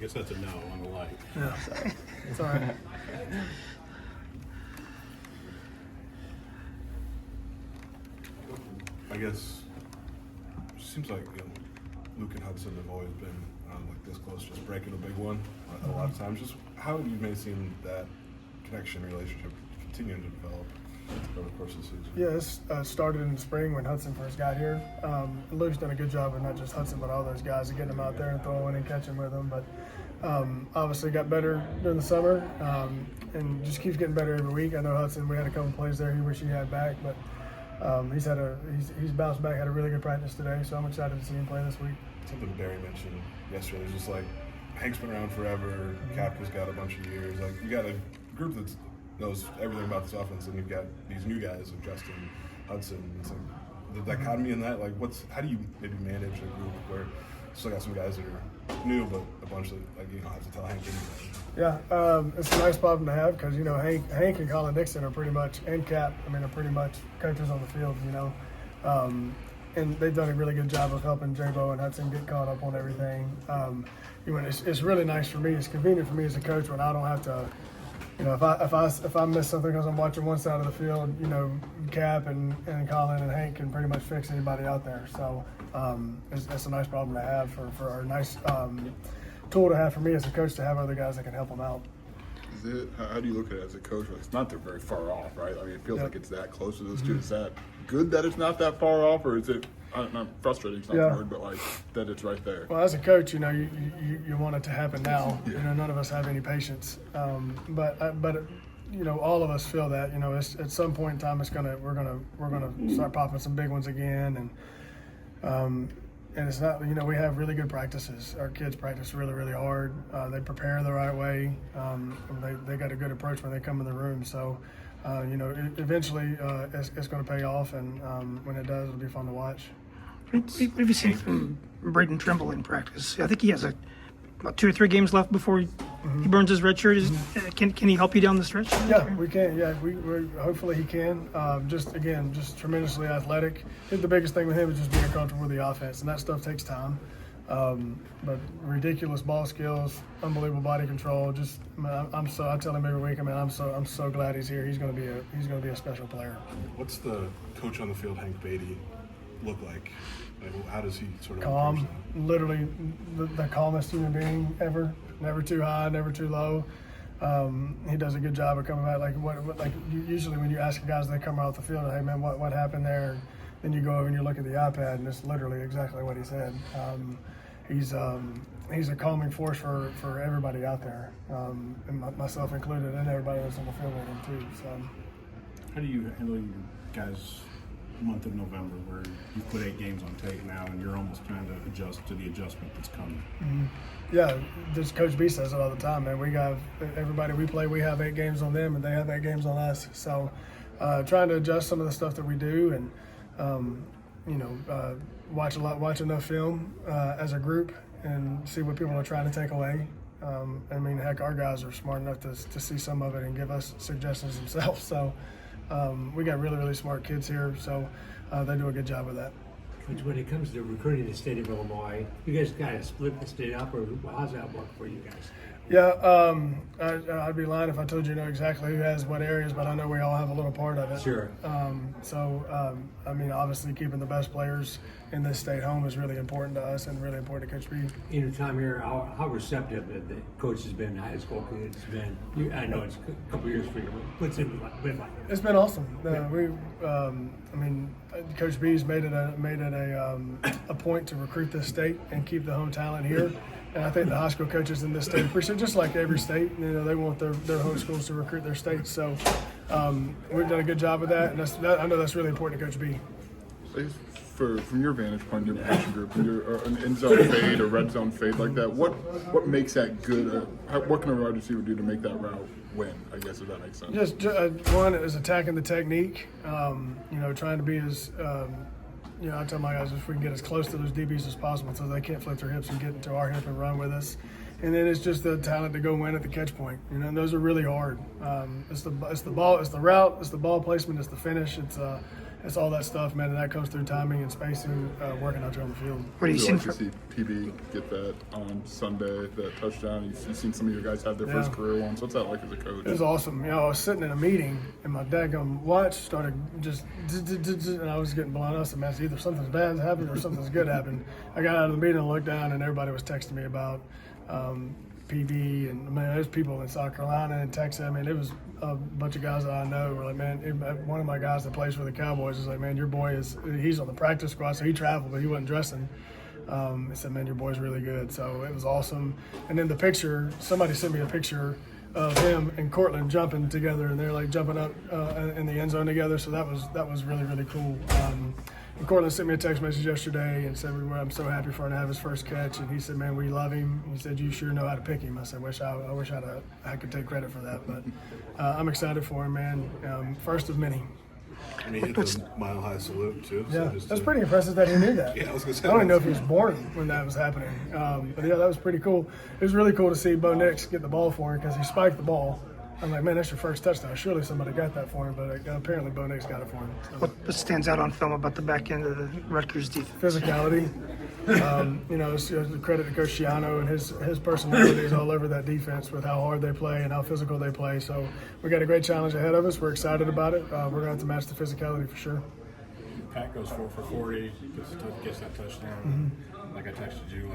guess that's a no on the light. Yeah, it's all right. I guess it seems like Luke and Hudson have always been like this close, just breaking a big one a lot of times. Just how have you maybe seen that connection, relationship continuing to develop over the course of the season? Yeah, this started in the spring when Hudson first got here. Luke's done a good job of not just Hudson but all those guys of getting them out there and throwing and catching with them. But obviously got better during the summer and just keeps getting better every week. I know Hudson, we had a couple plays there he wished he had back, but he's bounced back, had a really good practice today, so I'm excited to see him play this week. Something Barry mentioned yesterday is just like Hank's been around forever, Kapka's got a bunch of years. Like you got a group that knows everything about this offense, and you've got these new guys like Justin, Hudson. It's like the dichotomy in that. Like, how do you maybe manage a group where you still got some guys that are new, but a bunch that have to tell Hank anything? Yeah, it's a nice problem to have because Hank and Colin Dixon are pretty much, and Cap, are pretty much coaches on the field. And they've done a really good job of helping J-Bo and Hudson get caught up on everything. It's really nice for me. It's convenient for me as a coach when I don't have to. If I miss something because I'm watching one side of the field, Cap and Colin and Hank can pretty much fix anybody out there. So it's a nice problem to have for a nice tool to have for me as a coach to have other guys that can help them out. How do you look at it as a coach? It's not that very far off, right? I mean, it feels like it's that close to those two. Is that good that it's not that far off, or is it not frustrating? It's not the word, but like that it's right there. Well, as a coach, you want it to happen now. Yeah. None of us have any patience, but all of us feel that. At some point in time, we're gonna start popping some big ones again, and it's not, we have really good practices. Our kids practice really, really hard. They prepare the right way. They got a good approach when they come in the room. So, eventually it's going to pay off, and when it does, it'll be fun to watch. What have you seen from Braden Trimble in practice? I think he has about 2 or 3 games left before he burns his red shirt. Can he help you down the stretch? Yeah, we can. Yeah, we hopefully he can. Just tremendously athletic. I think the biggest thing with him is just being comfortable with the offense, and that stuff takes time. But ridiculous ball skills, unbelievable body control. I tell him every week. I'm so glad he's here. He's going to be a special player. What's the coach on the field, Hank Beatty, look like? How does he sort of calm? Literally the calmest human being ever. Never too high, never too low. He does a good job of coming back. Usually when you ask guys, they come out the field, hey man, what happened there? Then you go over and you look at the iPad, and it's literally exactly what he said. He's a calming force for everybody out there, and myself included, and everybody that's on the field with him too. So, how do you handle your guys' month of November, where you put 8 games on tape now, and you're almost trying to adjust to the adjustment that's coming? Mm-hmm. Yeah, just Coach B says it all the time, man. We got everybody we play. We have 8 games on them, and they have 8 games on us. So, trying to adjust some of the stuff that we do, and watch enough film as a group, and see what people are trying to take away. Heck, our guys are smart enough to see some of it and give us suggestions themselves. So, we got really, really smart kids here, so they do a good job with that. Coach, when it comes to recruiting the state of Illinois, you guys kind of split the state up, or how's that work for you guys? Yeah, I'd be lying if I told you exactly who has what areas, but I know we all have a little part of it. Sure. Obviously keeping the best players in this state home is really important to us and really important to Coach B. In your time here, how receptive the coach has been, high school kids been? I know it's a couple years for you, but what's it been like? It's been awesome. Coach B's made it a point to recruit this state and keep the home talent here. And I think the high school coaches in this state appreciate, just like every state, they want their home schools to recruit their states. So we've done a good job of that, and I know that's really important to Coach B. From your vantage point, your position group, an end zone fade, a red zone fade like that, what makes that good? What can a wide receiver do to make that route win? I guess if that makes sense. Just one is attacking the technique. Trying to be as. I tell my guys if we can get as close to those DBs as possible so they can't flip their hips and get into our hip and run with us. And then it's just the talent to go win at the catch point. And those are really hard. It's the ball, it's the route, it's the ball placement, it's the finish. it's all that stuff, man, and that comes through timing and spacing, working out there on the field. What do you Would you seen like to from? see PB get that on Sunday, that touchdown? You've seen some of your guys have their Yeah. first career ones. What's that like as a coach? It was awesome. You know, I was sitting in a meeting and my daggum watch started just, and I was getting blown. I said, man, either something's bad happened or something's good happened. I got out of the meeting and looked down, and everybody was texting me about PB, and man, there's people in South Carolina and Texas. I mean, it was a bunch of guys that I know were like, man, one of my guys that plays for the Cowboys is like, man, your boy he's on the practice squad, so he traveled, but he wasn't dressing. He said, man, your boy's really good. So it was awesome. And then the picture, somebody sent me a picture of him and Cortland jumping together, and they're like jumping up in the end zone together. So that was really, really cool. And Cortland sent me a text message yesterday and said, I'm so happy for him to have his first catch. And he said, man, we love him. He said, you sure know how to pick him. I said, I wish I could take credit for that. But I'm excited for him, man. First of many. And he hit the mile-high salute, too. So Yeah, just that's pretty impressive that he knew that. Yeah, I was gonna say I don't even know that. if he was born when that was happening. But yeah, that was pretty cool. It was really cool to see Bo Nix get the ball for him because he spiked the ball. I'm like, man, that's your first touchdown. Surely somebody got that for him, but apparently Bo Nix got it for him. So. What stands out on film about the back end of the Rutgers defense? Physicality. You know, it's credit to Coach Schiano and his personality is all over that defense with how hard they play and how physical they play. So we got a great challenge ahead of us. We're excited about it. We're going to have to match the physicality for sure. Pat goes 4 for 40, gets that touchdown. Like I texted you,